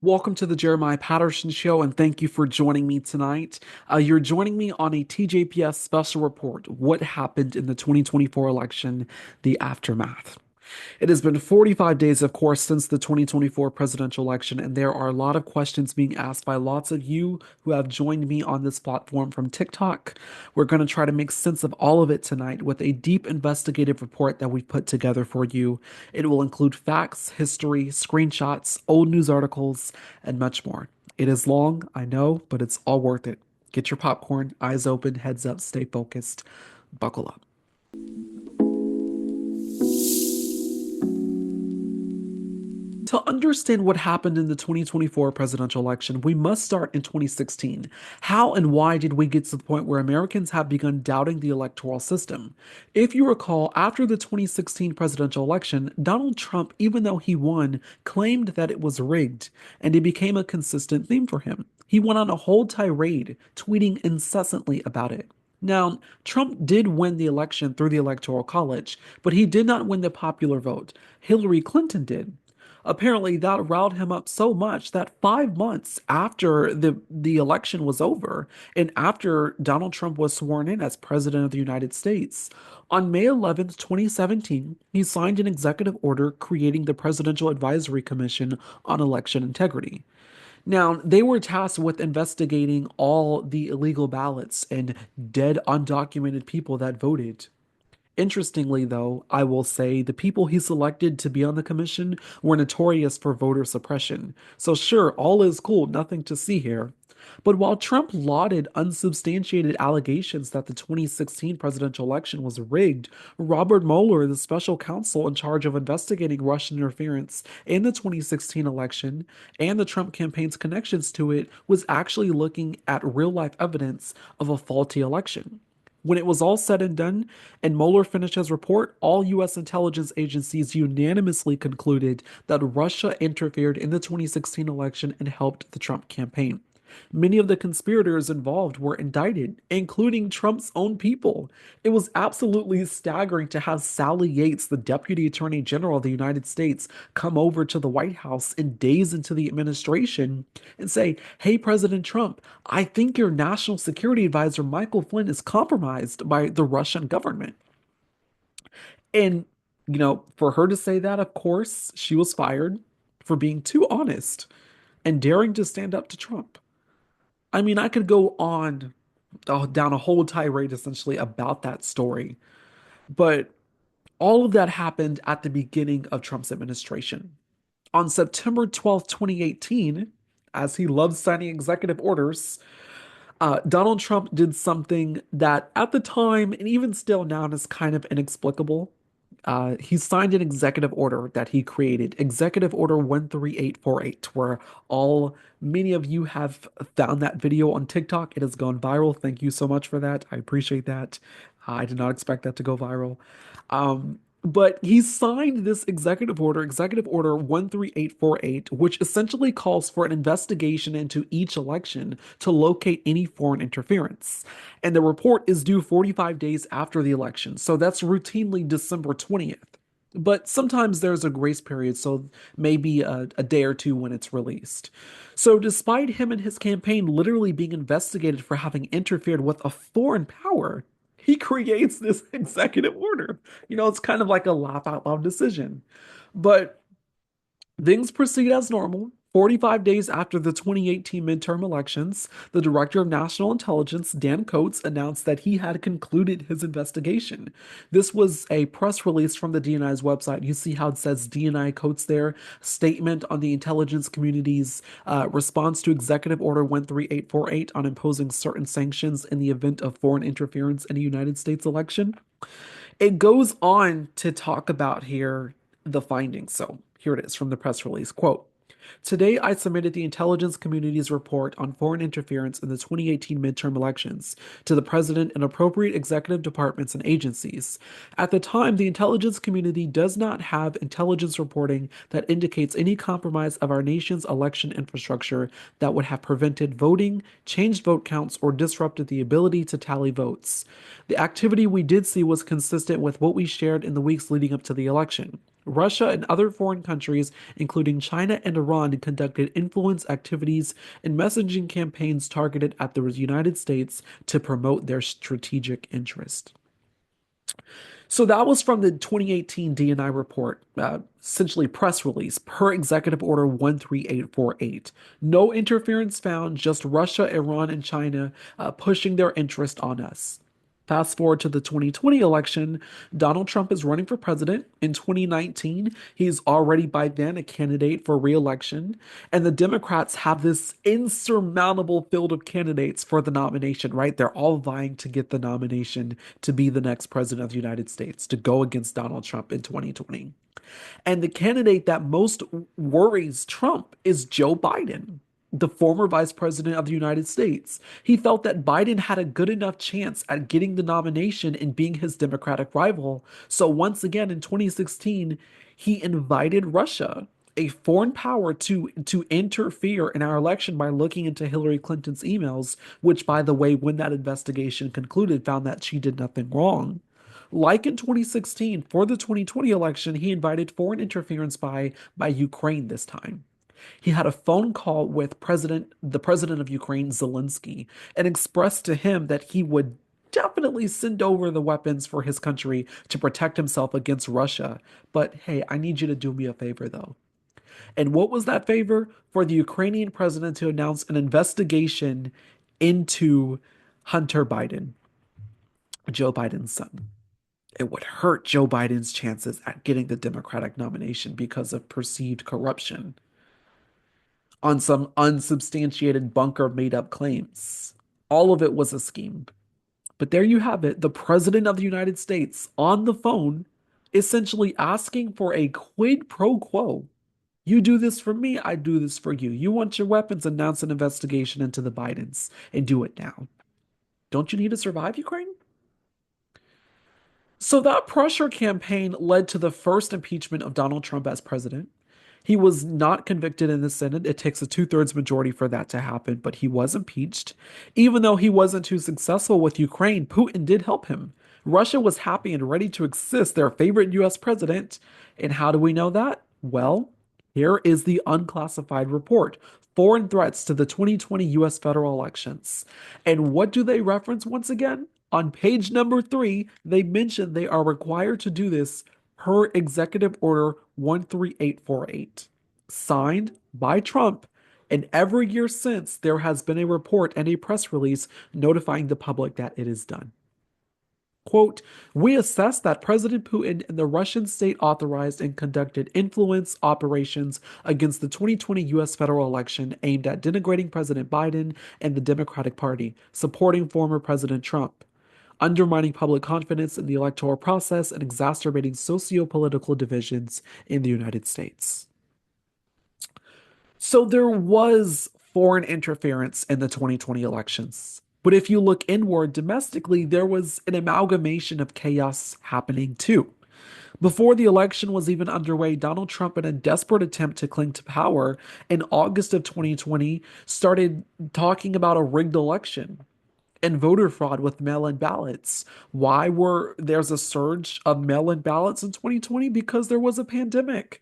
Welcome to the Jeremiah Patterson Show, and thank you for joining me tonight. You're joining me on a TJPS special report, What Happened in the 2024 Election, the Aftermath. It has been 45 days, of course, since the 2024 presidential election, and there are a lot of questions being asked by lots of you who have joined me on this platform from TikTok. We're going to try to make sense of all of it tonight with a deep investigative report that we've put together for you. It will include facts, history, screenshots, old news articles, and much more. It is long, I know, but it's all worth it. Get your popcorn, eyes open, heads up, stay focused, buckle up. To understand what happened in the 2024 presidential election, we must start in 2016. How and why did we get to the point where Americans have begun doubting the electoral system? If you recall, after the 2016 presidential election, Donald Trump, even though he won, claimed that it was rigged, and it became a consistent theme for him. He went on a whole tirade, tweeting incessantly about it. Now, Trump did win the election through the Electoral College, but he did not win the popular vote. Hillary Clinton did. Apparently, that riled him up so much that 5 months after the election was over, and after Donald Trump was sworn in as president of the United States, on May 11th, 2017, he signed an executive order creating the Presidential Advisory Commission on Election Integrity. Now, they were tasked with investigating all the illegal ballots and dead undocumented people that voted. Interestingly, though, I will say the people he selected to be on the commission were notorious for voter suppression. So, sure, all is cool, nothing to see here. But while Trump lauded unsubstantiated allegations that the 2016 presidential election was rigged, Robert Mueller, the special counsel in charge of investigating Russian interference in the 2016 election and the Trump campaign's connections to it, was actually looking at real life evidence of a faulty election. When it was all said and done, and Mueller finished his report, all U.S. intelligence agencies unanimously concluded that Russia interfered in the 2016 election and helped the Trump campaign. Many of the conspirators involved were indicted, including Trump's own people. It was absolutely staggering to have Sally Yates, the Deputy Attorney General of the United States, come over to the White House in days into the administration and say, "Hey, President Trump, I think your national security advisor, Michael Flynn, is compromised by the Russian government." And, for her to say that, of course, she was fired for being too honest and daring to stand up to Trump. I mean, I could go on down a whole tirade essentially about that story, but all of that happened at the beginning of Trump's administration. On September 12th, 2018, as he loves signing executive orders, Donald Trump did something that at the time, and even still now, is kind of inexplicable. He signed an executive order that he created, Executive Order 13848, where many of you have found that video on TikTok. It has gone viral. Thank you so much for that. I appreciate that. I did not expect that to go viral. But he signed this Executive Order 13848, which essentially calls for an investigation into each election to locate any foreign interference. And the report is due 45 days after the election, so that's routinely December 20th. But sometimes there's a grace period, so maybe a day or two when it's released. So, despite him and his campaign literally being investigated for having interfered with a foreign power, he creates this executive order. It's kind of like a laugh out loud decision. But things proceed as normal. 45 days after the 2018 midterm elections, the Director of National Intelligence, Dan Coats, announced that he had concluded his investigation. This was a press release from the DNI's website. You see how it says DNI Coats there, statement on the intelligence community's response to Executive Order 13848 on imposing certain sanctions in the event of foreign interference in a United States election. It goes on to talk about here the findings. So here it is from the press release. Quote, "Today, I submitted the intelligence community's report on foreign interference in the 2018 midterm elections to the president and appropriate executive departments and agencies. At the time, the intelligence community does not have intelligence reporting that indicates any compromise of our nation's election infrastructure that would have prevented voting, changed vote counts, or disrupted the ability to tally votes. The activity we did see was consistent with what we shared in the weeks leading up to the election. Russia and other foreign countries, including China and Iran, conducted influence activities and messaging campaigns targeted at the United States to promote their strategic interest. So that was from the 2018 DNI report, essentially press release per Executive Order 13848. No interference found, just Russia, Iran, and China pushing their interest on us. Fast forward to the 2020 election, Donald Trump is running for president. In 2019, he's already by then a candidate for re-election, and the Democrats have this insurmountable field of candidates for the nomination, right? They're all vying to get the nomination to be the next president of the United States, to go against Donald Trump in 2020. And the candidate that most worries Trump is Joe Biden, the former vice president of the United States. He felt that Biden had a good enough chance at getting the nomination and being his Democratic rival. So once again, in 2016, he invited Russia, a foreign power, to interfere in our election by looking into Hillary Clinton's emails, which, by the way, when that investigation concluded, found that she did nothing wrong. Like in 2016, for the 2020 election, he invited foreign interference by Ukraine this time. He had a phone call with the president of Ukraine, Zelensky, and expressed to him that he would definitely send over the weapons for his country to protect himself against Russia. But hey, I need you to do me a favor, though. And what was that favor? For the Ukrainian president to announce an investigation into Hunter Biden, Joe Biden's son. It would hurt Joe Biden's chances at getting the Democratic nomination because of perceived corruption on some unsubstantiated bunker made up claims. All of it was a scheme. But there you have it, the president of the United States on the phone, essentially asking for a quid pro quo. You do this for me, I do this for you. You want your weapons, announce an investigation into the Bidens and do it now. Don't you need to survive, Ukraine? So that pressure campaign led to the first impeachment of Donald Trump as president. He was not convicted in the Senate. It takes a 2/3 majority for that to happen, but he was impeached. Even though he wasn't too successful with Ukraine, Putin did help him. Russia was happy and ready to assist their favorite US president. And how do we know that? Well, here is the unclassified report. Foreign threats to the 2020 US federal elections. And what do they reference once again? On page number 3, they mention they are required to do this per Executive Order 13848, signed by Trump, and every year since, there has been a report and a press release notifying the public that it is done. Quote, we assess that President Putin and the Russian state authorized and conducted influence operations against the 2020 U.S. federal election aimed at denigrating President Biden and the Democratic Party, supporting former President Trump, undermining public confidence in the electoral process, and exacerbating socio-political divisions in the United States. So there was foreign interference in the 2020 elections. But if you look inward domestically, there was an amalgamation of chaos happening too. Before the election was even underway, Donald Trump, in a desperate attempt to cling to power in August of 2020, started talking about a rigged election and voter fraud with mail-in ballots. Why there's a surge of mail-in ballots in 2020? Because there was a pandemic.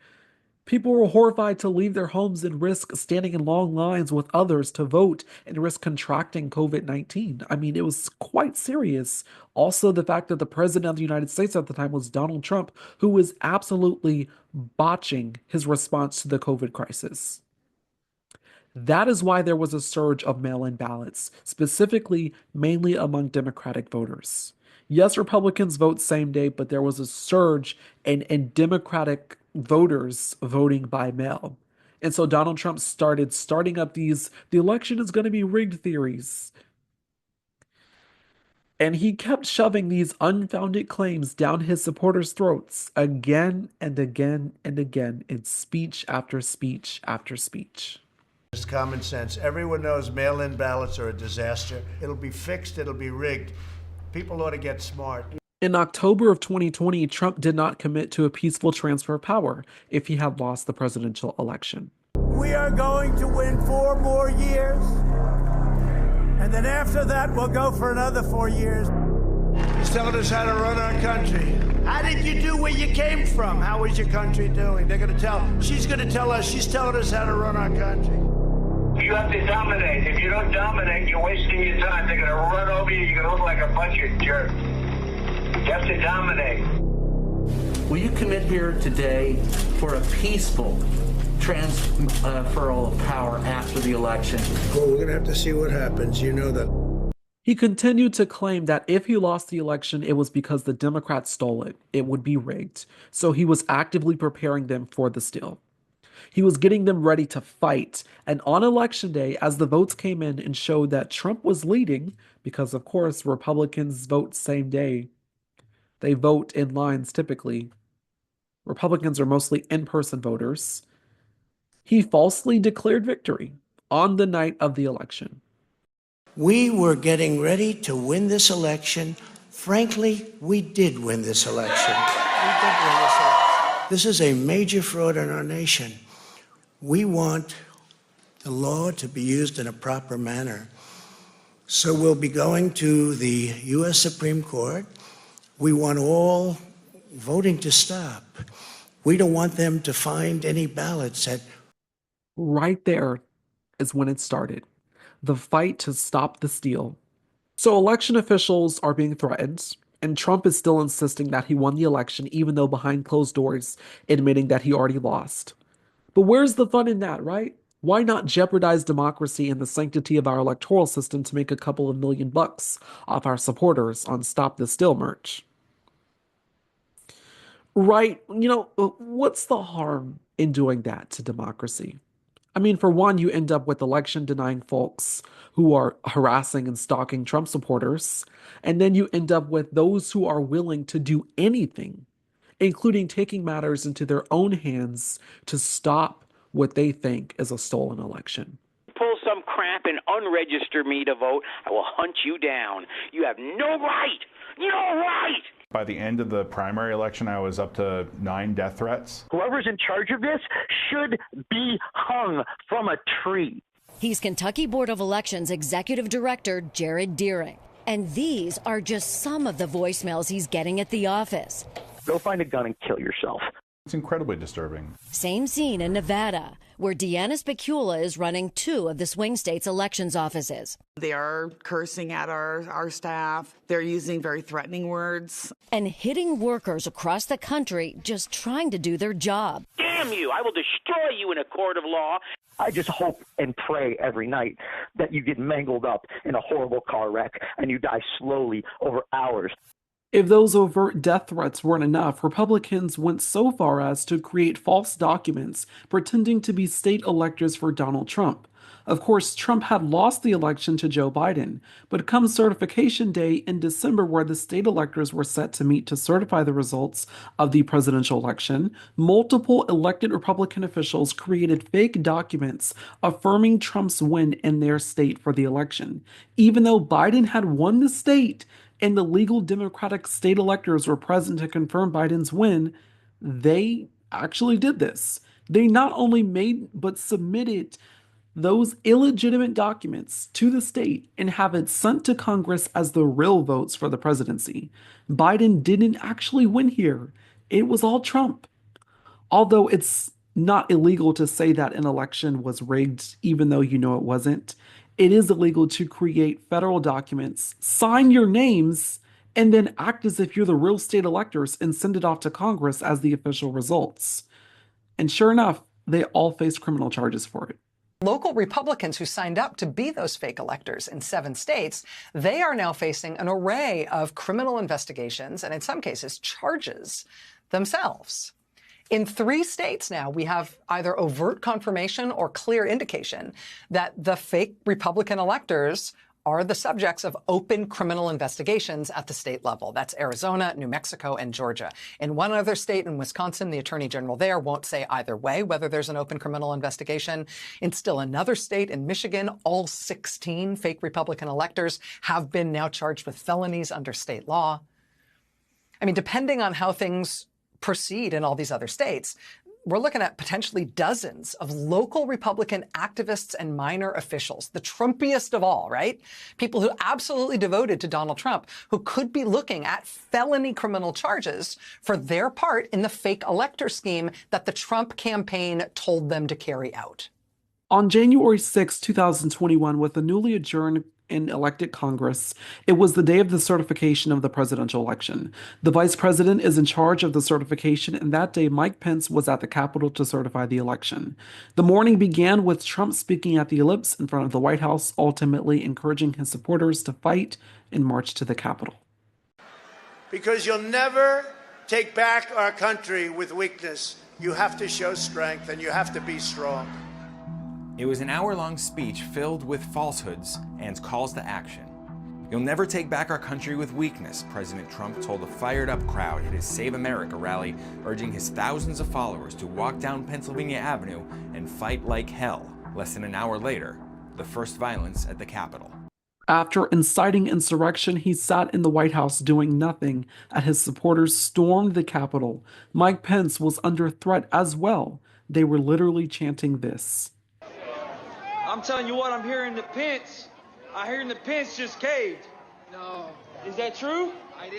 People were horrified to leave their homes and risk standing in long lines with others to vote and risk contracting COVID-19. I mean, it was quite serious. Also, the fact that the president of the United States at the time was Donald Trump, who was absolutely botching his response to the COVID crisis. That is why there was a surge of mail-in ballots, specifically mainly among Democratic voters. Yes, Republicans vote same day, but there was a surge in Democratic voters voting by mail. And so Donald Trump starting up the election is going to be rigged theories. And he kept shoving these unfounded claims down his supporters' throats again and again and again in speech after speech after speech. It's common sense. Everyone knows mail-in ballots are a disaster. It'll be fixed, it'll be rigged. People ought to get smart. In October of 2020, Trump did not commit to a peaceful transfer of power if he had lost the presidential election. We are going to win 4 more years, and then after that, we'll go for another 4 years. He's telling us how to run our country. How did you do where you came from? How is your country doing? They're going to tell, she's going to tell us, she's telling us how to run our country. You have to dominate. If you don't dominate, you're wasting your time. They're going to run over you. You're going to look like a bunch of jerks. You have to dominate. Will you commit here today for a peaceful transferal of power after the election? Well, we're going to have to see what happens. You know that. He continued to claim that if he lost the election, it was because the Democrats stole it. It would be rigged. So he was actively preparing them for the steal. He was getting them ready to fight. And on election day, as the votes came in and showed that Trump was leading, because of course, Republicans vote same day. They vote in lines typically. Republicans are mostly in-person voters. He falsely declared victory on the night of the election. We were getting ready to win this election. Frankly, we did win this election. This is a major fraud in our nation. We want the law to be used in a proper manner. So we'll be going to the U.S. Supreme Court. We want all voting to stop. We don't want them to find any ballots that... Right there is when it started. The fight to stop the steal. So election officials are being threatened, and Trump is still insisting that he won the election, even though behind closed doors, admitting that he already lost. But where's the fun in that, right? Why not jeopardize democracy and the sanctity of our electoral system to make a couple of $1 million off our supporters on Stop the Steal merch? Right, what's the harm in doing that to democracy? I mean, for one, you end up with election-denying folks who are harassing and stalking Trump supporters, and then you end up with those who are willing to do anything, including taking matters into their own hands to stop what they think is a stolen election. Pull some crap and unregister me to vote, I will hunt you down. You have no right! No right! By the end of the primary election, I was up to 9 death threats. Whoever's in charge of this should be hung from a tree. He's Kentucky Board of Elections Executive Director Jared Deering. And these are just some of the voicemails he's getting at the office. Go find a gun and kill yourself. It's incredibly disturbing. Same scene in Nevada, where Deanna Spicula is running 2 of the swing state's elections offices. They are cursing at our staff. They're using very threatening words. And hitting workers across the country just trying to do their job. Damn you! I will destroy you in a court of law. I just hope and pray every night that you get mangled up in a horrible car wreck and you die slowly over hours. If those overt death threats weren't enough, Republicans went so far as to create false documents pretending to be state electors for Donald Trump. Of course, Trump had lost the election to Joe Biden, but come certification day in December, where the state electors were set to meet to certify the results of the presidential election, multiple elected Republican officials created fake documents affirming Trump's win in their state for the election. Even though Biden had won the state and the legal Democratic state electors were present to confirm Biden's win, they actually did this. They not only made but submitted those illegitimate documents to the state and have it sent to Congress as the real votes for the presidency. Biden didn't actually win here. It was all Trump. Although it's not illegal to say that an election was rigged, even though you know it wasn't, it is illegal to create federal documents, sign your names, and then act as if you're the real state electors and send it off to Congress as the official results. And sure enough, they all faced criminal charges for it. Local Republicans who signed up to be those fake electors in 7 states, they are now facing an array of criminal investigations and in some cases charges themselves. In 3 states now, we have either overt confirmation or clear indication that the fake Republican electors are the subjects of open criminal investigations at the state level. That's Arizona, New Mexico, and Georgia. In one other state, in Wisconsin, the attorney general there won't say either way whether there's an open criminal investigation. In still another state, in Michigan, all 16 fake Republican electors have been now charged with felonies under state law. I mean, depending on how things proceed in all these other states, we're looking at potentially dozens of local Republican activists and minor officials, the Trumpiest of all, right? People who absolutely devoted to Donald Trump, who could be looking at felony criminal charges for their part in the fake elector scheme that the Trump campaign told them to carry out. On January 6, 2021, with the newly adjourned and elected Congress, it was the day of the certification of the presidential election. The vice president is in charge of the certification, and that day Mike Pence was at the Capitol to certify the election. The morning began with Trump speaking at the ellipse in front of the White House, ultimately encouraging his supporters to fight and march to the Capitol. Because you'll never take back our country with weakness. You have to show strength, and you have to be strong. It was an hour-long speech filled with falsehoods and calls to action. You'll never take back our country with weakness, President Trump told a fired-up crowd at his Save America rally, urging his thousands of followers to walk down Pennsylvania Avenue and fight like hell. Less than an hour later, the first violence at the Capitol. After inciting insurrection, he sat in the White House doing nothing as his supporters stormed the Capitol. Mike Pence was under threat as well. They were literally chanting this. I'm telling you what, I'm hearing the Pence just caved. No. Is that true?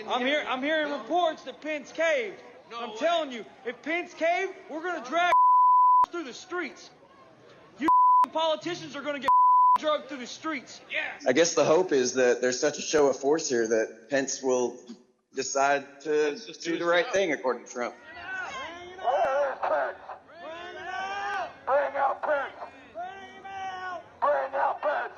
I'm hearing reports that Pence caved. No I'm way. telling you, if Pence caved, we're gonna drag through the streets. You politicians are gonna get drugged through the streets. Yes. I guess the hope is that there's such a show of force here that Pence will decide to do the right thing, according to Trump. Bring out Pence! Bring out Pence! Bring out Pence!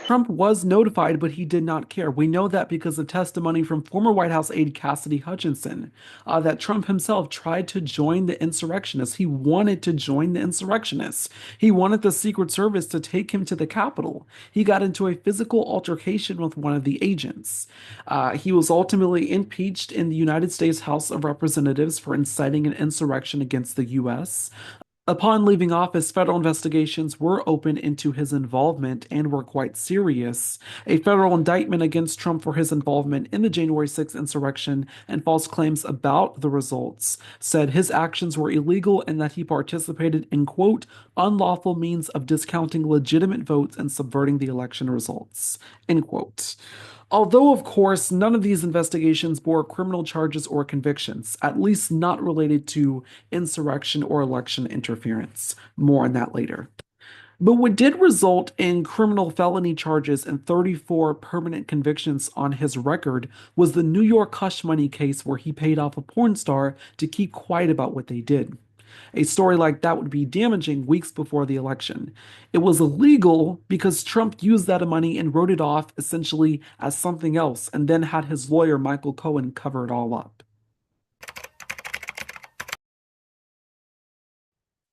Trump was notified, but he did not care. We know that because of testimony from former White House aide Cassidy Hutchinson, that Trump himself tried to join the insurrectionists. He wanted to join the insurrectionists. He wanted the Secret Service to take him to the Capitol. He got into a physical altercation with one of the agents. He was ultimately impeached in the United States House of Representatives for inciting an insurrection against the U.S. Upon leaving office, federal investigations were opened into his involvement and were quite serious. A federal indictment against Trump for his involvement in the January 6th insurrection and false claims about the results said his actions were illegal and that he participated in, quote, unlawful means of discounting legitimate votes and subverting the election results, end quote. Although, of course, none of these investigations bore criminal charges or convictions, at least not related to insurrection or election interference. More on that later. But what did result in criminal felony charges and 34 permanent convictions on his record was the New York hush money case where he paid off a porn star to keep quiet about what they did. A story like that would be damaging weeks before the election. It was illegal because Trump used that money and wrote it off essentially as something else and then had his lawyer Michael Cohen cover it all up.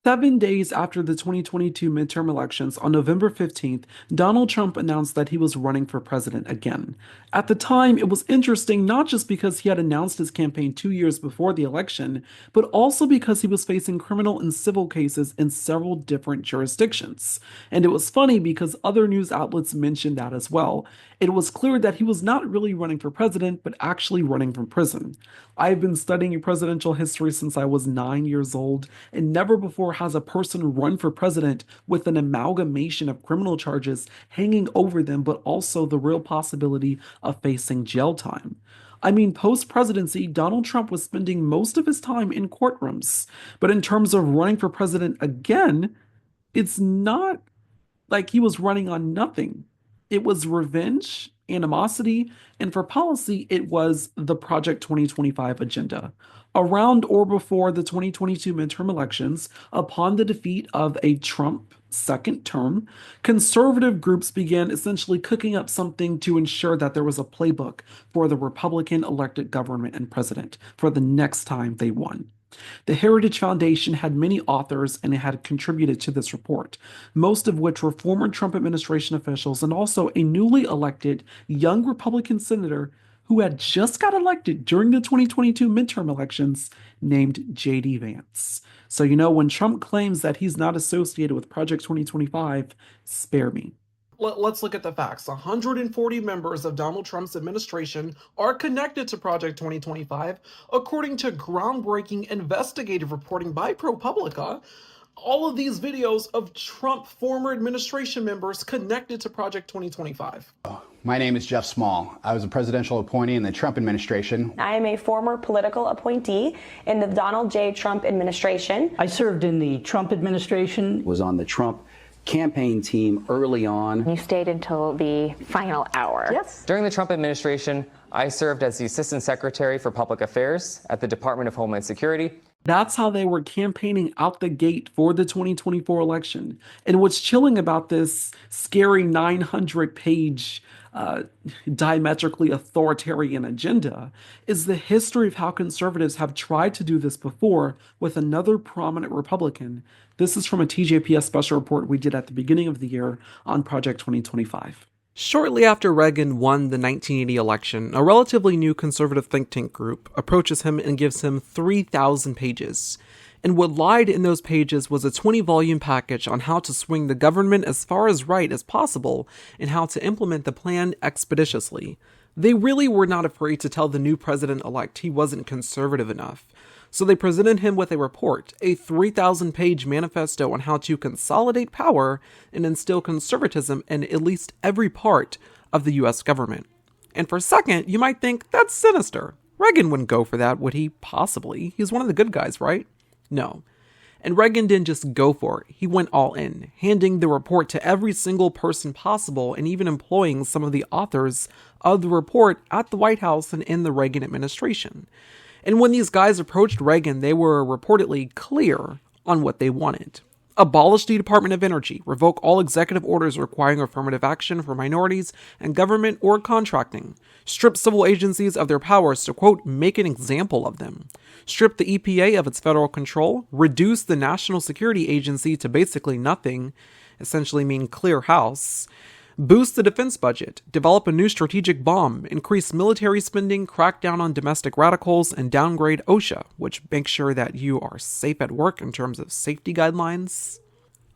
7 days after the 2022 midterm elections, on November 15th, Donald Trump announced that he was running for president again. At the time, it was interesting not just because he had announced his campaign 2 years before the election, but also because he was facing criminal and civil cases in several different jurisdictions. And it was funny because other news outlets mentioned that as well. It was clear that he was not really running for president, but actually running from prison. I've been studying presidential history since I was 9 years old, and never before has a person run for president with an amalgamation of criminal charges hanging over them, but also the real possibility of facing jail time. I mean, post-presidency, Donald Trump was spending most of his time in courtrooms. But in terms of running for president again, it's not like he was running on nothing. It was revenge, animosity, and for policy, it was the Project 2025 agenda. Around or before the 2022 midterm elections, upon the defeat of a Trump second term, conservative groups began essentially cooking up something to ensure that there was a playbook for the Republican elected government and president for the next time they won. The Heritage Foundation had many authors and it had contributed to this report, most of which were former Trump administration officials and also a newly elected young Republican senator who had just got elected during the 2022 midterm elections named J.D. Vance. So, when Trump claims that he's not associated with Project 2025, spare me. Let's look at the facts. 140 members of Donald Trump's administration are connected to Project 2025, according to groundbreaking investigative reporting by ProPublica. All of these videos of Trump former administration members connected to Project 2025. My name is Jeff Small. I was a presidential appointee in the Trump administration. I am a former political appointee in the Donald J. Trump administration. I served in the Trump administration. Was on the Trump campaign team early on. You stayed until the final hour. Yes. During the Trump administration, I served as the Assistant Secretary for Public Affairs at the Department of Homeland Security. That's how they were campaigning out the gate for the 2024 election. And what's chilling about this scary 900-page diametrically authoritarian agenda is the history of how conservatives have tried to do this before with another prominent Republican. This is from a TJPS special report we did at the beginning of the year on Project 2025. Shortly after Reagan won the 1980 election, a relatively new conservative think tank group approaches him and gives him 3,000 pages. And what lied in those pages was a 20-volume package on how to swing the government as far as right as possible and how to implement the plan expeditiously. They really were not afraid to tell the new president-elect he wasn't conservative enough. So they presented him with a report, a 3,000-page manifesto on how to consolidate power and instill conservatism in at least every part of the US government. And for a second, you might think, that's sinister. Reagan wouldn't go for that, would he? Possibly. He's one of the good guys, right? No. And Reagan didn't just go for it. He went all in, handing the report to every single person possible and even employing some of the authors of the report at the White House and in the Reagan administration. And when these guys approached Reagan, they were reportedly clear on what they wanted. Abolish the Department of Energy, revoke all executive orders requiring affirmative action for minorities and government or contracting, strip civil agencies of their powers to, quote, make an example of them, strip the EPA of its federal control, reduce the National Security Agency to basically nothing, essentially mean clear house, boost the defense budget, develop a new strategic bomb, increase military spending, crack down on domestic radicals, and downgrade OSHA, which makes sure that you are safe at work in terms of safety guidelines.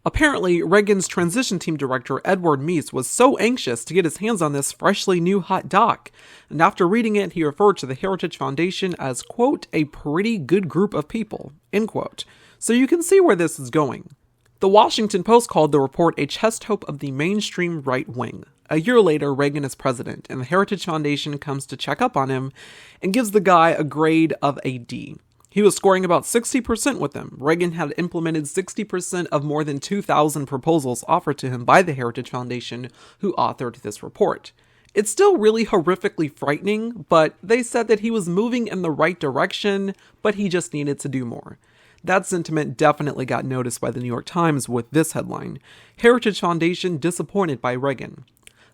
Apparently, Reagan's transition team director, Edward Meese, was so anxious to get his hands on this freshly new hot doc, and after reading it, he referred to the Heritage Foundation as, quote, a pretty good group of people, end quote. So you can see where this is going. The Washington Post called the report a chest hope of the mainstream right wing. A year later, Reagan is president, and the Heritage Foundation comes to check up on him and gives the guy a grade of a D. He was scoring about 60% with them. Reagan had implemented 60% of more than 2,000 proposals offered to him by the Heritage Foundation, who authored this report. It's still really horrifically frightening, but they said that he was moving in the right direction, but he just needed to do more. That sentiment definitely got noticed by the New York Times with this headline, Heritage Foundation disappointed by Reagan.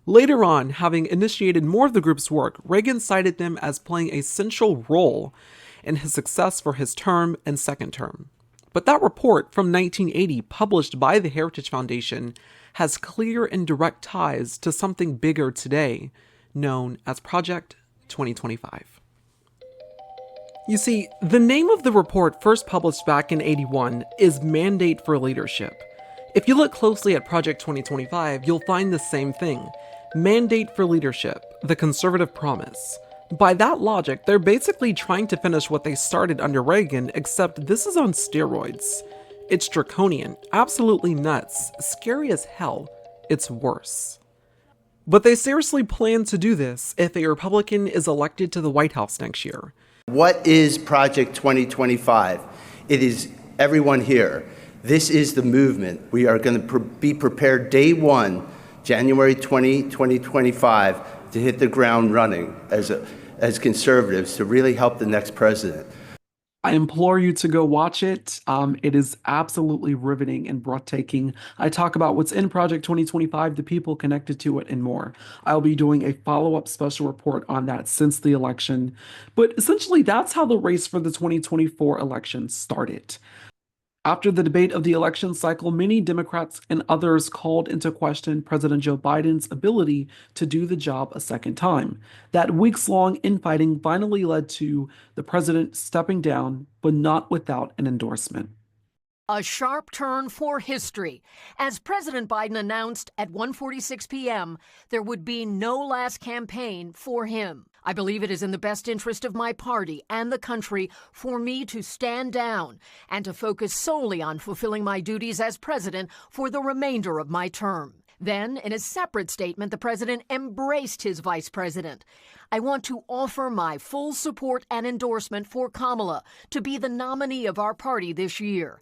Later on, having initiated more of the group's work, Reagan cited them as playing a central role in his success for his term and second term. But that report from 1980, published by the Heritage Foundation, has clear and direct ties to something bigger today, known as Project 2025. You see, the name of the report first published back in '81 is Mandate for Leadership. If you look closely at Project 2025, you'll find the same thing. Mandate for Leadership, the conservative promise. By that logic, they're basically trying to finish what they started under Reagan, except this is on steroids. It's draconian, absolutely nuts, scary as hell. It's worse. But they seriously plan to do this if a Republican is elected to the White House next year. What is Project 2025? It is everyone here. This is the movement. We are going to be prepared day one, January 20, 2025, to hit the ground running as conservatives to really help the next president. I implore you to go watch it. It is absolutely riveting and breathtaking. I talk about what's in Project 2025, the people connected to it, and more. I'll be doing a follow-up special report on that since the election. But essentially, that's how the race for the 2024 election started. After the debate of the election cycle, many Democrats and others called into question President Joe Biden's ability to do the job a second time. That weeks-long infighting finally led to the president stepping down, but not without an endorsement. A sharp turn for history, as President Biden announced at 1:46 p.m. there would be no last campaign for him. I believe it is in the best interest of my party and the country for me to stand down and to focus solely on fulfilling my duties as president for the remainder of my term. Then, in a separate statement, the president embraced his vice president. I want to offer my full support and endorsement for Kamala to be the nominee of our party this year.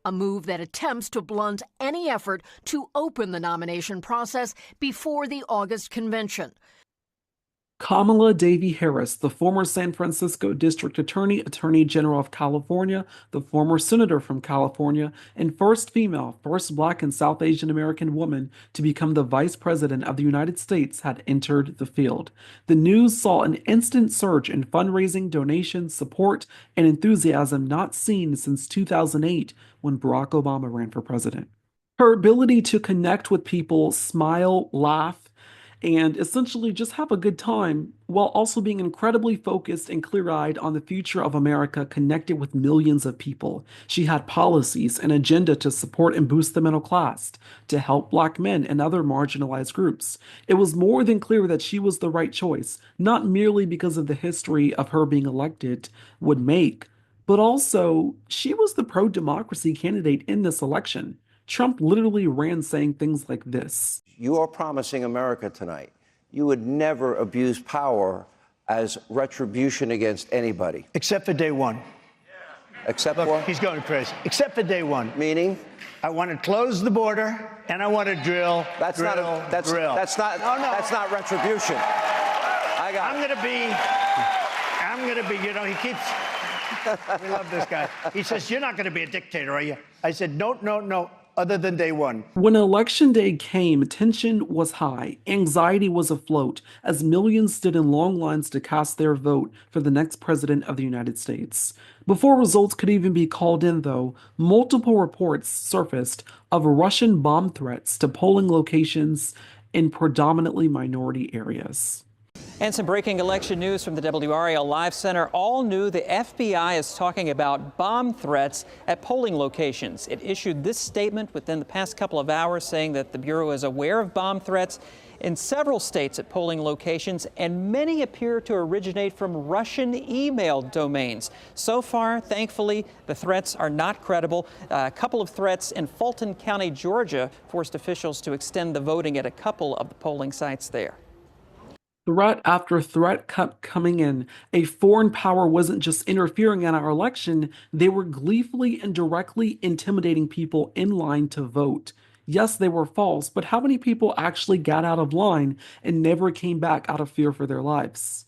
A move that attempts to blunt any effort to open the nomination process before the August convention. Kamala Devi Harris, the former San Francisco District Attorney, Attorney General of California, the former senator from California, and first female, first Black and South Asian American woman to become the Vice President of the United States, had entered the field. The news saw an instant surge in fundraising, donations, support, and enthusiasm not seen since 2008 when Barack Obama ran for president. Her ability to connect with people, smile, laugh, and essentially just have a good time while also being incredibly focused and clear-eyed on the future of America connected with millions of people. She had policies and agenda to support and boost the middle class, to help Black men and other marginalized groups. It was more than clear that she was the right choice, not merely because of the history of her being elected would make, but also she was the pro-democracy candidate in this election. Trump literally ran saying things like this. You are promising America tonight you would never abuse power as retribution against anybody. Except for day one. Except Look, what? he's going crazy. Except for day one. Meaning? I want to close the border and I want to drill. That's drill, not. That's drill. That's not. No, no. That's not retribution. I'm going to be. You know, he keeps. We love this guy. He says, "You're not going to be a dictator, are you?" I said, "No, no, no." Other than day one. When election day came, tension was high, anxiety was afloat, as millions stood in long lines to cast their vote for the next president of the United States. Before results could even be called in, though, multiple reports surfaced of Russian bomb threats to polling locations in predominantly minority areas. And some breaking election news from the WRAL Live Center. All new, the FBI is talking about bomb threats at polling locations. It issued this statement within the past couple of hours saying that the Bureau is aware of bomb threats in several states at polling locations, and many appear to originate from Russian email domains. So far, thankfully, the threats are not credible. A couple of threats in Fulton County, Georgia, forced officials to extend the voting at a couple of the polling sites there. Threat after threat kept coming in. A foreign power wasn't just interfering in our election, they were gleefully and directly intimidating people in line to vote. Yes, they were false, but how many people actually got out of line and never came back out of fear for their lives?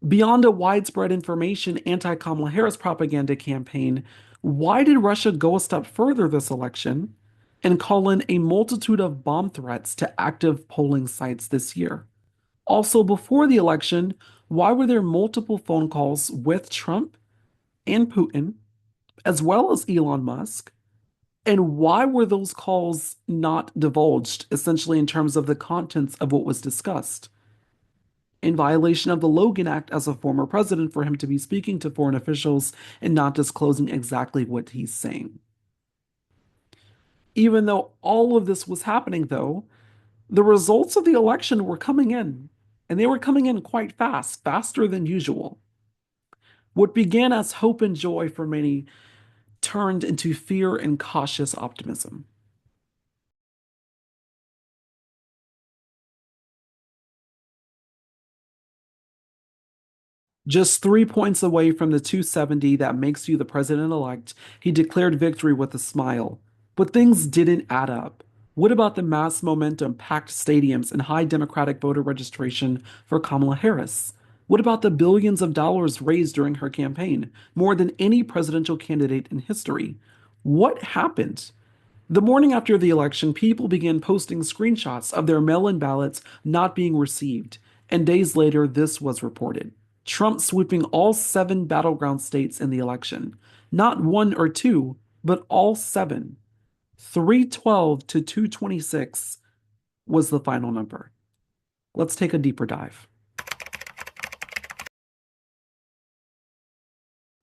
Beyond a widespread information anti-Kamala Harris propaganda campaign, why did Russia go a step further this election and call in a multitude of bomb threats to active polling sites this year? Also, before the election, why were there multiple phone calls with Trump and Putin, as well as Elon Musk? And why were those calls not divulged, essentially in terms of the contents of what was discussed? In violation of the Logan Act as a former president, for him to be speaking to foreign officials and not disclosing exactly what he's saying. Even though all of this was happening, though, the results of the election were coming in. And they were coming in quite fast, faster than usual. What began as hope and joy for many turned into fear and cautious optimism. Just 3 points away from the 270 that makes you the president-elect, he declared victory with a smile. But things didn't add up. What about the mass momentum, packed stadiums, and high Democratic voter registration for Kamala Harris? What about the billions of dollars raised during her campaign, more than any presidential candidate in history? What happened? The morning after the election, people began posting screenshots of their mail-in ballots not being received, and days later, this was reported. Trump sweeping all 7 battleground states in the election. Not 1 or 2, but all seven, 312 to 226, was the final number. Let's take a deeper dive.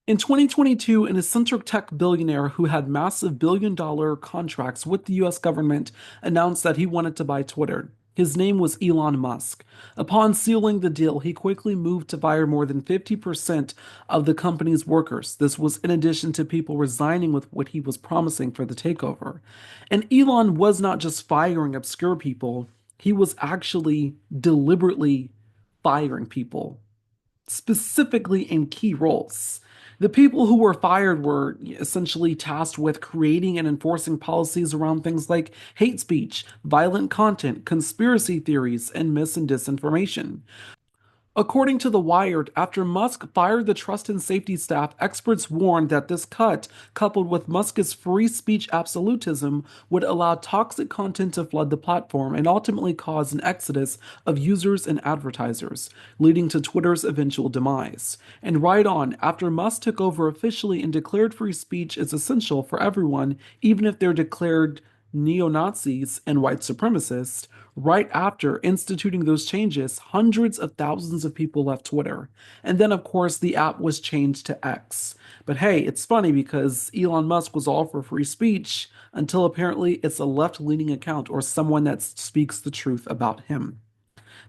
In 2022, an eccentric tech billionaire who had massive billion-dollar contracts with the US government announced that he wanted to buy Twitter. His name was Elon Musk. Upon sealing the deal, he quickly moved to fire more than 50% of the company's workers. This was in addition to people resigning with what he was promising for the takeover. And Elon was not just firing obscure people, he was actually deliberately firing people, specifically in key roles. The people who were fired were essentially tasked with creating and enforcing policies around things like hate speech, violent content, conspiracy theories, and mis and disinformation. According to The Wired, after Musk fired the trust and safety staff, experts warned that this cut, coupled with Musk's free speech absolutism, would allow toxic content to flood the platform and ultimately cause an exodus of users and advertisers, leading to Twitter's eventual demise. And right on, after Musk took over officially and declared free speech is essential for everyone, even if they're declared neo-Nazis and white supremacists, right after instituting those changes, hundreds of thousands of people left Twitter. And then, of course, the app was changed to X. But hey, it's funny because Elon Musk was all for free speech until apparently it's a left-leaning account or someone that speaks the truth about him.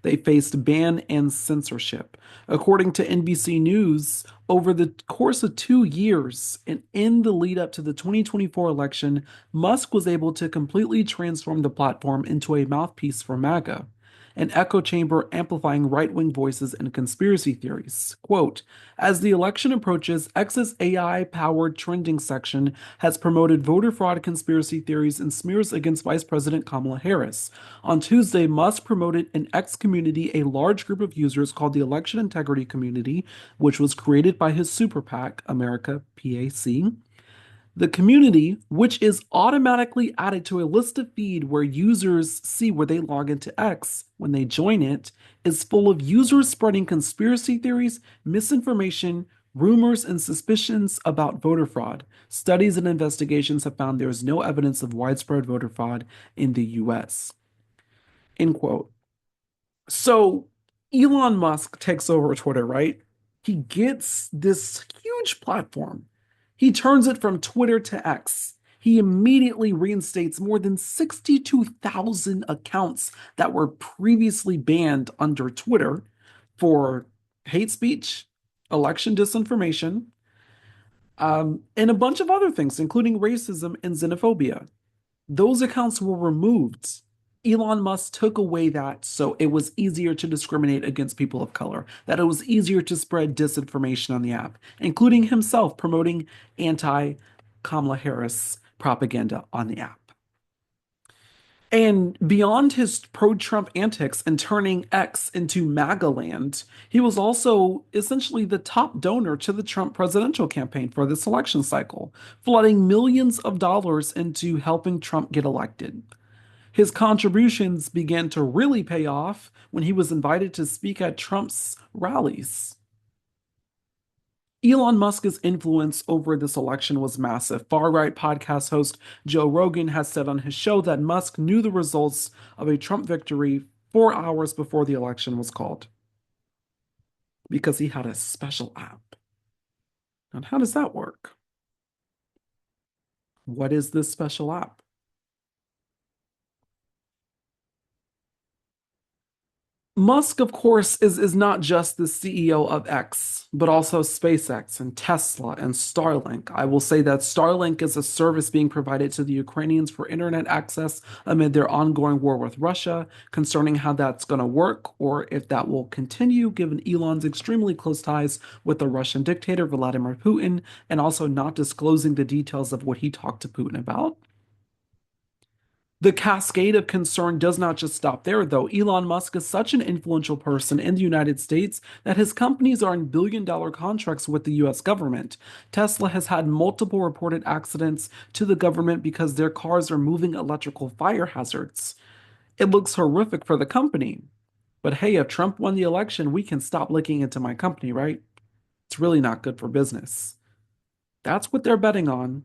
They faced ban and censorship. According to NBC News, over the course of 2 years and in the lead up to the 2024 election, Musk was able to completely transform the platform into a mouthpiece for MAGA, an echo chamber amplifying right-wing voices and conspiracy theories. Quote, as the election approaches, X's AI-powered trending section has promoted voter fraud conspiracy theories and smears against Vice President Kamala Harris. On Tuesday, Musk promoted in X community a large group of users called the Election Integrity Community, which was created by his super PAC, America PAC. The community, which is automatically added to a list of feed where users see where they log into X when they join it, is full of users spreading conspiracy theories, misinformation, rumors, and suspicions about voter fraud. Studies and investigations have found there is no evidence of widespread voter fraud in the US. End quote. So Elon Musk takes over Twitter, right? He gets this huge platform. He turns it from Twitter to X. He immediately reinstates more than 62,000 accounts that were previously banned under Twitter for hate speech, election disinformation, and a bunch of other things, including racism and xenophobia. Those accounts were removed. Elon Musk took away that so it was easier to discriminate against people of color, that it was easier to spread disinformation on the app, including himself promoting anti-Kamala Harris propaganda on the app. And beyond his pro-Trump antics and turning X into MAGA land, he was also essentially the top donor to the Trump presidential campaign for this election cycle, flooding millions of dollars into helping Trump get elected. His contributions began to really pay off when he was invited to speak at Trump's rallies. Elon Musk's influence over this election was massive. Far-right podcast host Joe Rogan has said on his show that Musk knew the results of a Trump victory 4 hours before the election was called because he had a special app. And how does that work? What is this special app? Musk, of course, is not just the CEO of X, but also SpaceX and Tesla and Starlink. I will say that Starlink is a service being provided to the Ukrainians for internet access amid their ongoing war with Russia. Concerning how that's going to work or if that will continue, given Elon's extremely close ties with the Russian dictator Vladimir Putin, and also not disclosing the details of what he talked to Putin about. The cascade of concern does not just stop there, though. Elon Musk is such an influential person in the United States that his companies are in billion-dollar contracts with the US government. Tesla has had multiple reported accidents to the government because their cars are moving electrical fire hazards. It looks horrific for the company. But hey, if Trump won the election, we can stop looking into my company, right? It's really not good for business. That's what they're betting on.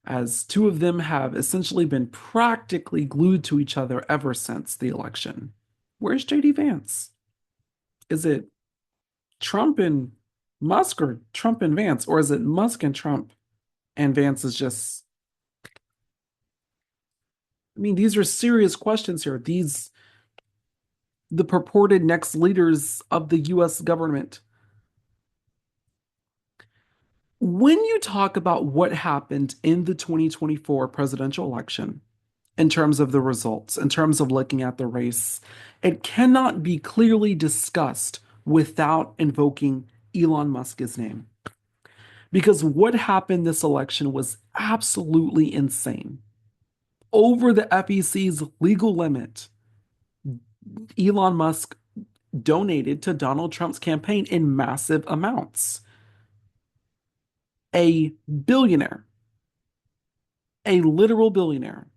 as two of them have essentially been practically glued to each other ever since the election. Where's JD Vance? Is it Trump and Musk or Trump and Vance? Or is it Musk and Trump and Vance is just... I mean, these are serious questions here. The purported next leaders of the US government. When you talk about what happened in the 2024 presidential election, in terms of the results, in terms of looking at the race, it cannot be clearly discussed without invoking Elon Musk's name. Because what happened this election was absolutely insane. Over the FEC's legal limit, Elon Musk donated to Donald Trump's campaign in massive amounts. A billionaire, a literal billionaire,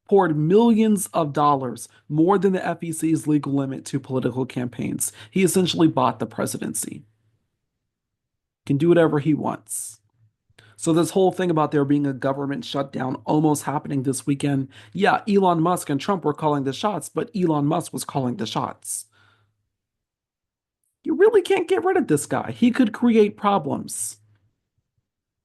poured millions of dollars, more than the FEC's legal limit, to political campaigns. He essentially bought the presidency. Can do whatever he wants. So this whole thing about there being a government shutdown almost happening this weekend, yeah, Elon Musk and Trump were calling the shots, but Elon Musk was calling the shots. You really can't get rid of this guy. He could create problems.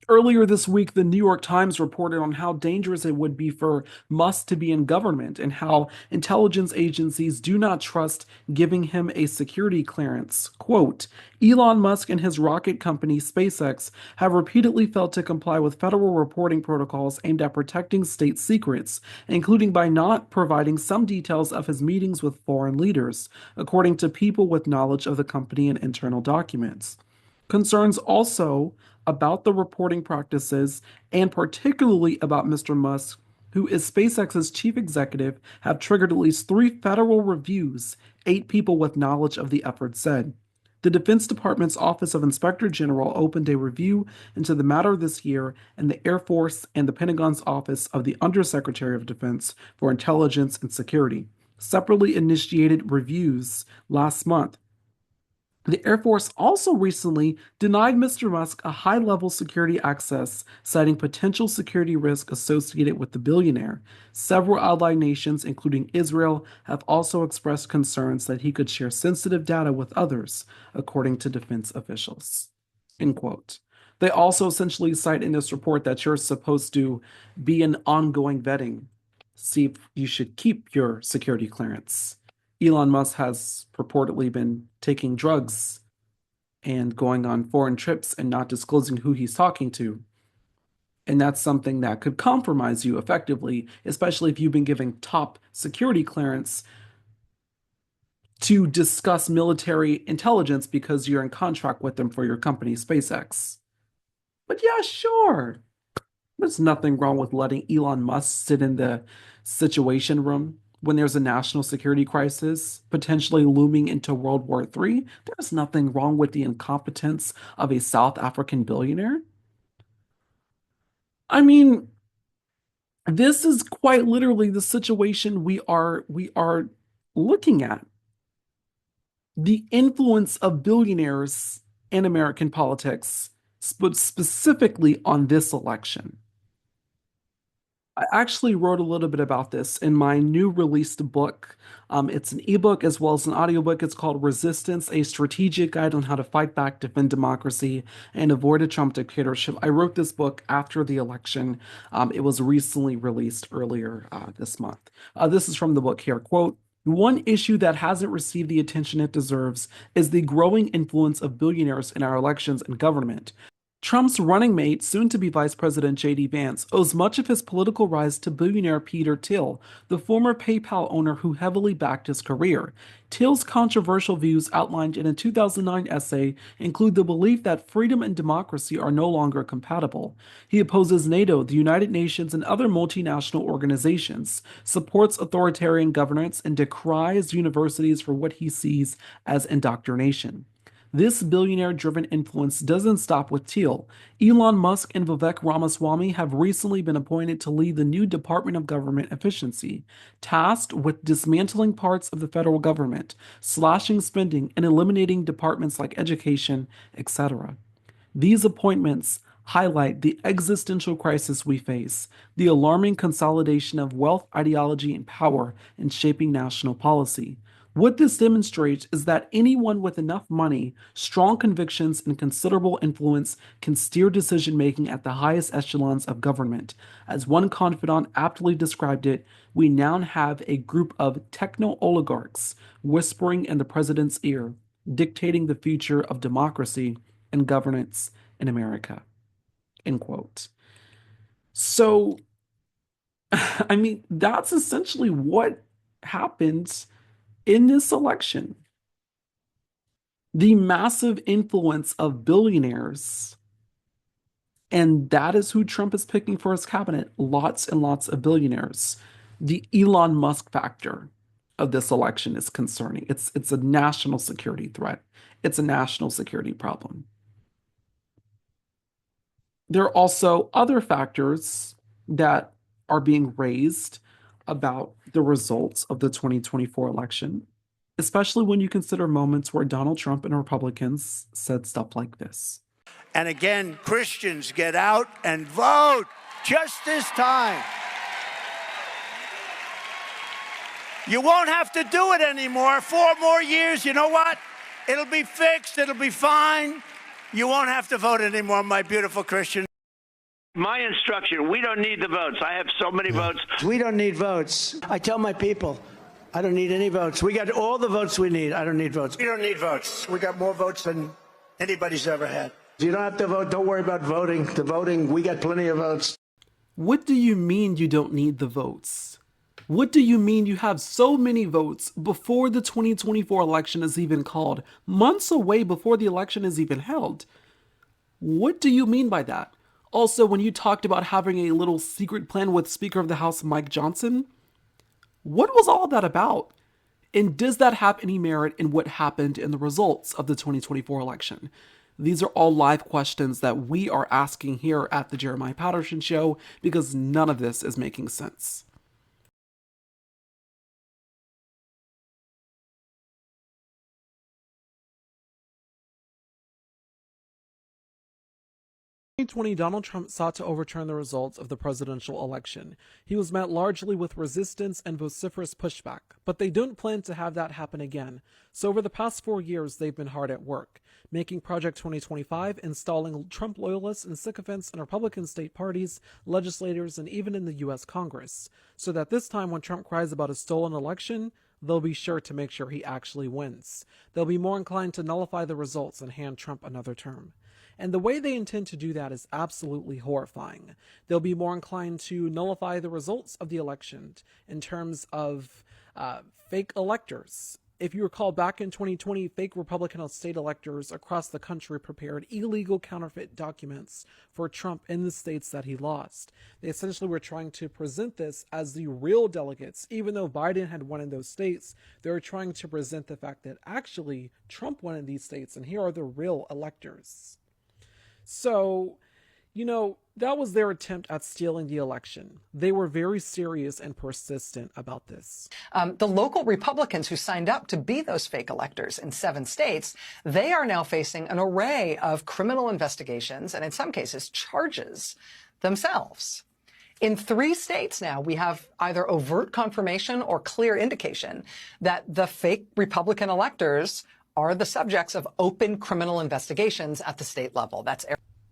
Earlier this week, the New York Times reported on how dangerous it would be for Musk to be in government and how intelligence agencies do not trust giving him a security clearance. Quote, Elon Musk and his rocket company SpaceX have repeatedly failed to comply with federal reporting protocols aimed at protecting state secrets, including by not providing some details of his meetings with foreign leaders, according to people with knowledge of the company and internal documents. Concerns also about the reporting practices, and particularly about Mr. Musk, who is SpaceX's chief executive, have triggered at least 3 federal reviews, 8 people with knowledge of the effort said. The Defense Department's Office of Inspector General opened a review into the matter this year, and the Air Force and the Pentagon's Office of the Undersecretary of Defense for Intelligence and Security separately initiated reviews last month. The Air Force also recently denied Mr. Musk a high-level security access, citing potential security risk associated with the billionaire. Several allied nations, including Israel, have also expressed concerns that he could share sensitive data with others, according to defense officials. End quote. They also essentially cite in this report that you're supposed to be an ongoing vetting. See if you should keep your security clearance. Elon Musk has purportedly been taking drugs and going on foreign trips and not disclosing who he's talking to. And that's something that could compromise you effectively, especially if you've been given top security clearance to discuss military intelligence because you're in contract with them for your company, SpaceX. But yeah, sure. There's nothing wrong with letting Elon Musk sit in the Situation Room when there's a national security crisis potentially looming into World War III. There's nothing wrong with the incompetence of a South African billionaire. I mean, this is quite literally the situation we are looking at. The influence of billionaires in American politics, but specifically on this election. I actually wrote a little bit about this in my new released book. It's an ebook as well as an audiobook. It's called Resistance, a Strategic Guide on How to Fight Back, Defend Democracy, and Avoid a Trump Dictatorship. I wrote this book after the election. It was recently released earlier this month. This is from the book here. Quote, one issue that hasn't received the attention it deserves is the growing influence of billionaires in our elections and government. Trump's running mate, soon-to-be Vice President J.D. Vance, owes much of his political rise to billionaire Peter Thiel, the former PayPal owner who heavily backed his career. Thiel's controversial views outlined in a 2009 essay include the belief that freedom and democracy are no longer compatible. He opposes NATO, the United Nations, and other multinational organizations, supports authoritarian governance, and decries universities for what he sees as indoctrination. This billionaire-driven influence doesn't stop with Thiel. Elon Musk and Vivek Ramaswamy have recently been appointed to lead the new Department of Government Efficiency, tasked with dismantling parts of the federal government, slashing spending, and eliminating departments like education, etc. These appointments highlight the existential crisis we face, the alarming consolidation of wealth, ideology, and power in shaping national policy. What this demonstrates is that anyone with enough money, strong convictions, and considerable influence can steer decision making at the highest echelons of government. As one confidant aptly described it, we now have a group of techno oligarchs whispering in the president's ear, dictating the future of democracy and governance in America. End quote. So, I mean, that's essentially what happened in this election. The massive influence of billionaires. And that is who Trump is picking for his cabinet. Lots and lots of billionaires. The Elon Musk factor of this election is concerning. It's a national security threat. It's a national security problem. There are also other factors that are being raised about the results of the 2024 election, especially when you consider moments where Donald Trump and Republicans said stuff like this. And again, Christians, get out and vote just this time. You won't have to do it anymore. 4 more years, you know what? It'll be fixed. It'll be fine. You won't have to vote anymore, my beautiful Christian. My instruction, we don't need the votes. I have so many votes. We don't need votes. I tell my people, I don't need any votes. We got all the votes we need. I don't need votes. We don't need votes. We got more votes than anybody's ever had. You don't have to vote. Don't worry about voting. The voting, we got plenty of votes. What do you mean you don't need the votes? What do you mean you have so many votes before the 2024 election is even called, months away before the election is even held? What do you mean by that? Also, when you talked about having a little secret plan with Speaker of the House Mike Johnson, what was all that about? And does that have any merit in what happened in the results of the 2024 election? These are all live questions that we are asking here at the Jeremiah Patterson Show because none of this is making sense. 2020, Donald Trump sought to overturn the results of the presidential election. He was met largely with resistance and vociferous pushback, but they don't plan to have that happen again. So over the past 4 years, they've been hard at work, making Project 2025, installing Trump loyalists and sycophants in Republican state parties, legislators, and even in the U.S. Congress, so that this time when Trump cries about a stolen election, they'll be sure to make sure he actually wins. They'll be more inclined to nullify the results and hand Trump another term. And the way they intend to do that is absolutely horrifying. They'll be more inclined to nullify the results of the election in terms of fake electors. If you recall, back in 2020, fake Republican state electors across the country prepared illegal counterfeit documents for Trump in the states that he lost. They essentially were trying to present this as the real delegates. Even though Biden had won in those states, they were trying to present the fact that actually Trump won in these states, and here are the real electors. So, you know, that was their attempt at stealing the election. They were very serious and persistent about this. The local Republicans who signed up to be those fake electors in 7 states, they are now facing an array of criminal investigations and in some cases charges themselves. In 3 states now, we have either overt confirmation or clear indication that the fake Republican electors are the subjects of open criminal investigations at the state level.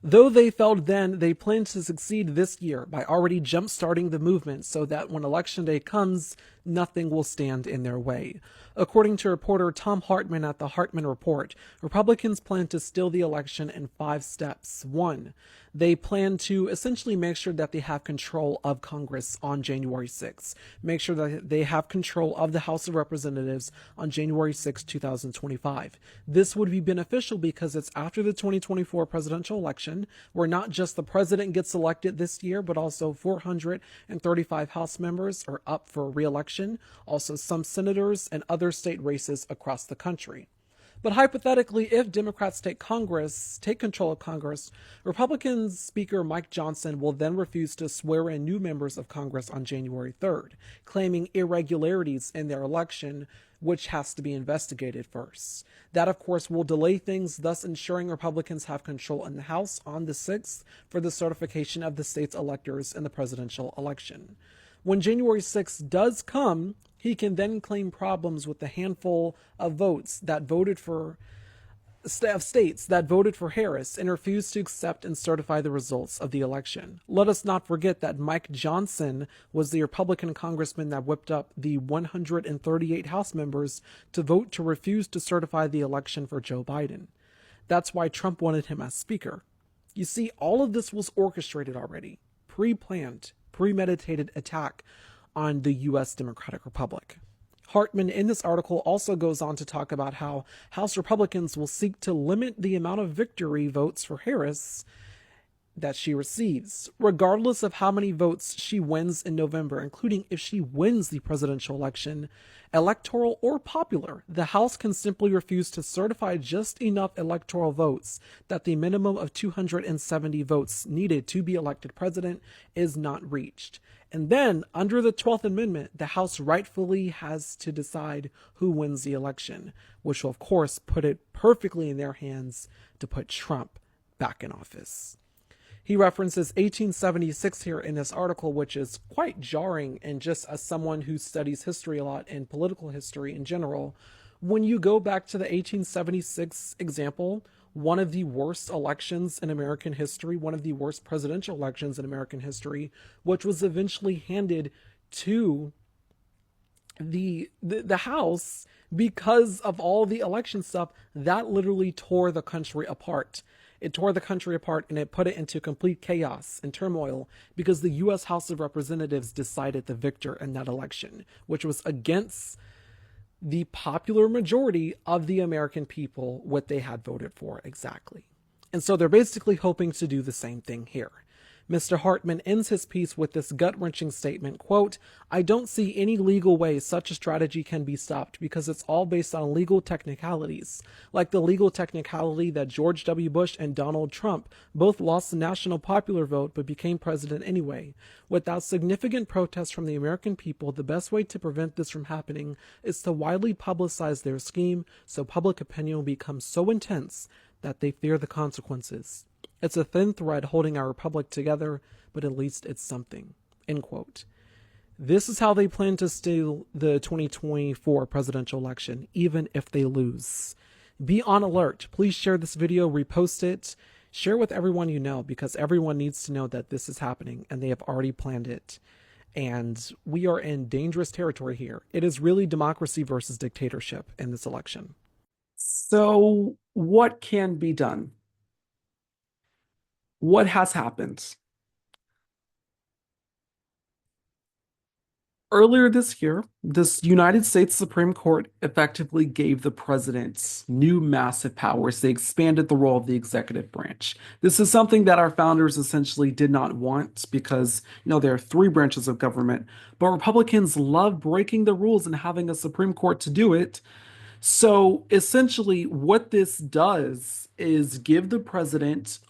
Though they failed then, they plan to succeed this year by already jump-starting the movement so that when Election Day comes, nothing will stand in their way. According to reporter Tom Hartman at the Hartman Report, Republicans plan to steal the election in 5 steps. 1, they plan to essentially make sure that they have control of Congress on January 6th. Make sure that they have control of the House of Representatives on January 6, 2025. This would be beneficial because it's after the 2024 presidential election, where not just the president gets elected this year, but also 435 House members are up for re-election, also some senators and other state races across the country. But hypothetically, if Democrats take control of Congress, Republican Speaker Mike Johnson will then refuse to swear in new members of Congress on January 3rd, claiming irregularities in their election, which has to be investigated first. That, of course, will delay things, thus ensuring Republicans have control in the House on the 6th for the certification of the state's electors in the presidential election. When January 6th does come, he can then claim problems with the handful of votes that voted for states that voted for Harris and refused to accept and certify the results of the election. Let us not forget that Mike Johnson was the Republican congressman that whipped up the 138 House members to vote to refuse to certify the election for Joe Biden. That's why Trump wanted him as speaker. You see, all of this was orchestrated already, pre-planned, premeditated attack on the U.S. Democratic Republic. Hartman in this article also goes on to talk about how House Republicans will seek to limit the amount of victory votes for Harris that she receives, regardless of how many votes she wins in November, including if she wins the presidential election, electoral or popular. The House can simply refuse to certify just enough electoral votes that the minimum of 270 votes needed to be elected president is not reached. And then, under the 12th Amendment, the House rightfully has to decide who wins the election, which will, of course, put it perfectly in their hands to put Trump back in office. He references 1876 here in this article, which is quite jarring, and just as someone who studies history a lot and political history in general, when you go back to the 1876 example, one of the worst elections in American history, one of the worst presidential elections in American history, which was eventually handed to the House because of all the election stuff, that literally tore the country apart. It tore the country apart and it put it into complete chaos and turmoil because the U.S. House of Representatives decided the victor in that election, which was against the popular majority of the American people, what they had voted for exactly. And so they're basically hoping to do the same thing here. Mr. Hartman ends his piece with this gut-wrenching statement, quote, "I don't see any legal way such a strategy can be stopped because it's all based on legal technicalities, like the legal technicality that George W. Bush and Donald Trump both lost the national popular vote but became president anyway. Without significant protest from the American people, the best way to prevent this from happening is to widely publicize their scheme so public opinion will become so intense that they fear the consequences. It's a thin thread holding our republic together, but at least it's something." End quote. This is how they plan to steal the 2024 presidential election, even if they lose. Be on alert. Please share this video, repost it, share with everyone you know, because everyone needs to know that this is happening and they have already planned it. And we are in dangerous territory here. It is really democracy versus dictatorship in this election. So what can be done? What has happened? Earlier this year, this United States Supreme Court effectively gave the president new massive powers. They expanded the role of the executive branch. This is something that our founders essentially did not want because, there are three branches of government, but Republicans love breaking the rules and having a Supreme Court to do it. So essentially what this does is give the president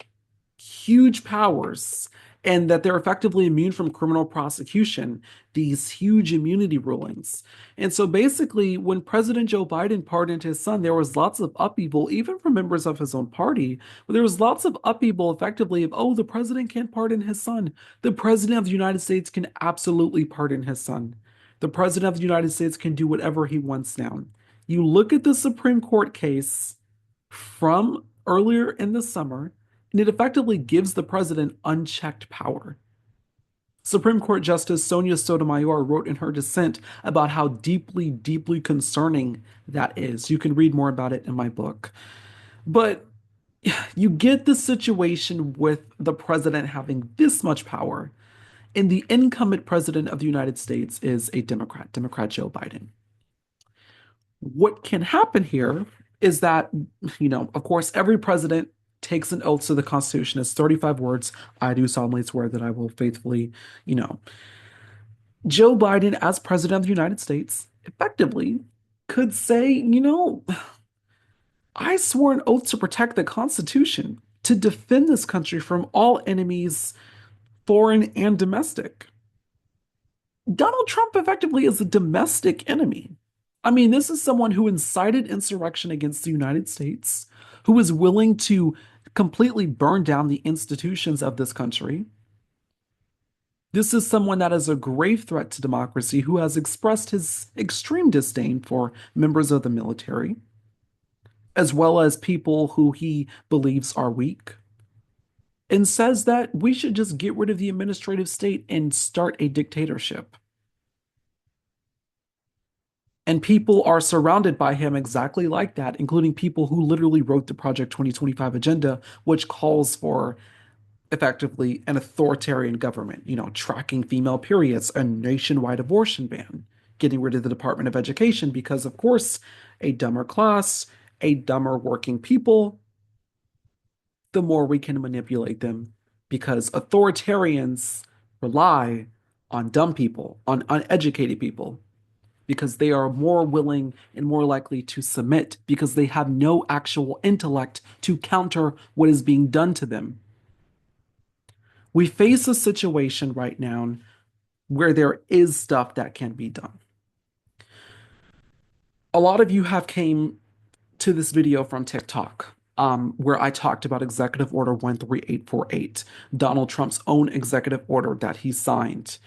huge powers and that they're effectively immune from criminal prosecution, these huge immunity rulings. And so basically, when President Joe Biden pardoned his son, there was lots of upheaval, even from members of his own party, but there was lots of upheaval effectively of, oh, the president can't pardon his son. The president of the United States can absolutely pardon his son. The president of the United States can do whatever he wants now. You look at the Supreme Court case from earlier in the summer, and it effectively gives the president unchecked power. Supreme Court Justice Sonia Sotomayor wrote in her dissent about how deeply, deeply concerning that is. You can read more about it in my book. But you get the situation with the president having this much power, and the incumbent president of the United States is a Democrat Joe Biden. What can happen here is that, of course, every president takes an oath to the Constitution. It's 35 words. I do solemnly swear that I will faithfully, Joe Biden, as president of the United States, effectively could say, I swore an oath to protect the Constitution, to defend this country from all enemies, foreign and domestic. Donald Trump effectively is a domestic enemy. I mean, this is someone who incited insurrection against the United States, who is willing to completely burn down the institutions of this country. This is someone that is a grave threat to democracy, who has expressed his extreme disdain for members of the military, as well as people who he believes are weak, and says that we should just get rid of the administrative state and start a dictatorship. And people are surrounded by him exactly like that, including people who literally wrote the Project 2025 agenda, which calls for effectively an authoritarian government, tracking female periods, a nationwide abortion ban, getting rid of the Department of Education, because, of course, a dumber class, a dumber working people, the more we can manipulate them, because authoritarians rely on dumb people, on uneducated people, because they are more willing and more likely to submit because they have no actual intellect to counter what is being done to them. We face a situation right now where there is stuff that can be done. A lot of you have came to this video from TikTok, where I talked about Executive Order 13848, Donald Trump's own executive order that he signed.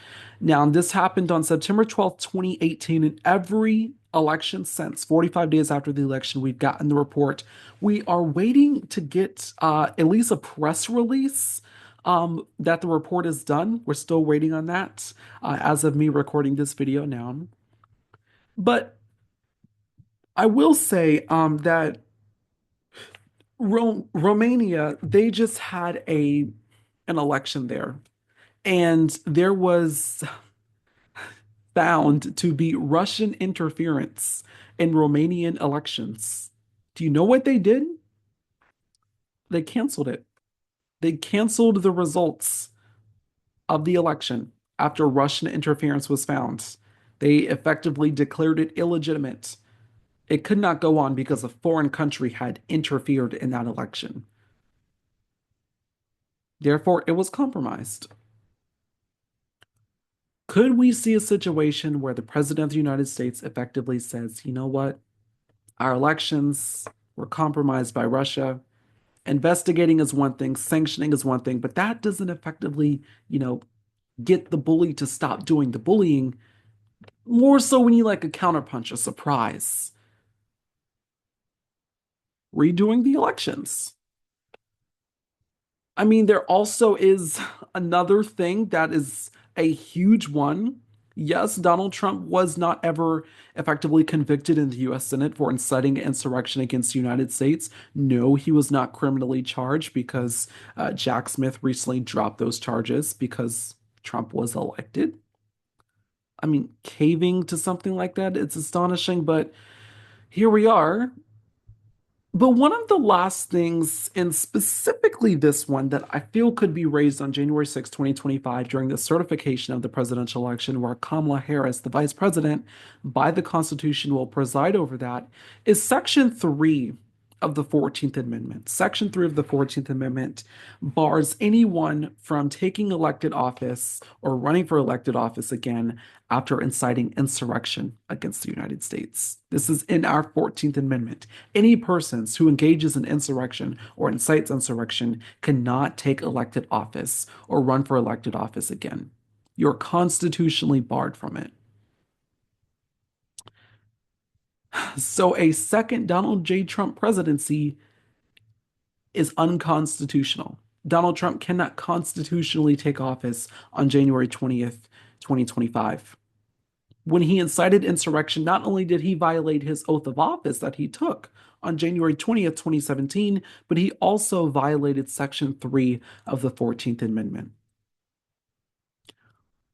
Now, this happened on September 12th, 2018, and every election since, 45 days after the election, we've gotten the report. We are waiting to get at least a press release that the report is done. We're still waiting on that as of me recording this video now. But I will say that Romania, they just had an election there, and there was found to be Russian interference in Romanian elections. Do you know what they did? They canceled it. They canceled the results of the election after Russian interference was found. They effectively declared it illegitimate. It could not go on because a foreign country had interfered in that election. Therefore, it was compromised. Could we see a situation where the President of the United States effectively says, you know what? Our elections were compromised by Russia. Investigating is one thing, sanctioning is one thing, but that doesn't effectively, get the bully to stop doing the bullying. More so we need like a counterpunch, a surprise. Redoing the elections. I mean, there also is another thing that is a huge one. Yes, Donald Trump was not ever effectively convicted in the US Senate for inciting insurrection against the United States. No, he was not criminally charged because Jack Smith recently dropped those charges because Trump was elected. I mean, caving to something like that, it's astonishing, but here we are. But one of the last things, and specifically this one, that I feel could be raised on January 6, 2025, during the certification of the presidential election, where Kamala Harris, the vice president, by the Constitution will preside over that, is Section 3 of the 14th Amendment. Section 3 of the 14th Amendment bars anyone from taking elected office or running for elected office again after inciting insurrection against the United States. This is in our 14th Amendment. Any persons who engages in insurrection or incites insurrection cannot take elected office or run for elected office again. You're constitutionally barred from it. So a second Donald J. Trump presidency is unconstitutional. Donald Trump cannot constitutionally take office on January 20th, 2025. When he incited insurrection, not only did he violate his oath of office that he took on January 20th, 2017, but he also violated Section 3 of the 14th Amendment.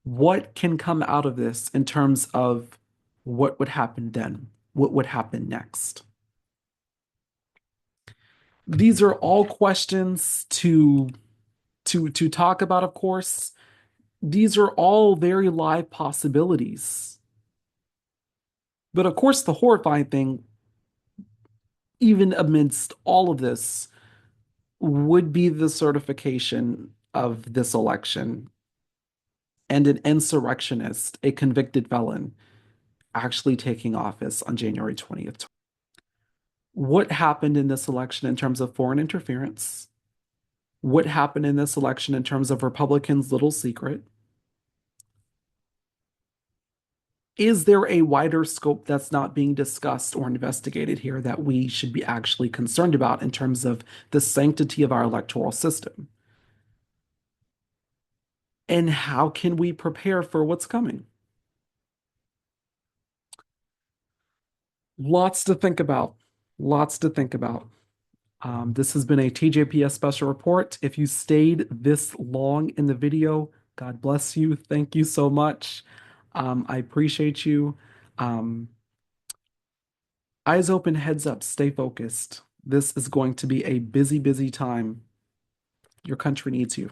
What can come out of this in terms of what would happen then? What would happen next? These are all questions to talk about, of course. These are all very live possibilities. But of course, the horrifying thing even amidst all of this, would be the certification of this election and an insurrectionist, a convicted felon, actually taking office on January 20th. What happened in this election in terms of foreign interference? What happened in this election in terms of Republicans' little secret? Is there a wider scope that's not being discussed or investigated here that we should be actually concerned about in terms of the sanctity of our electoral system? And how can we prepare for what's coming? Lots to think about. Lots to think about. This has been a TJPS special report. If you stayed this long in the video, God bless you. Thank you so much. I appreciate you. Eyes open, heads up, stay focused. This is going to be a busy, busy time. Your country needs you.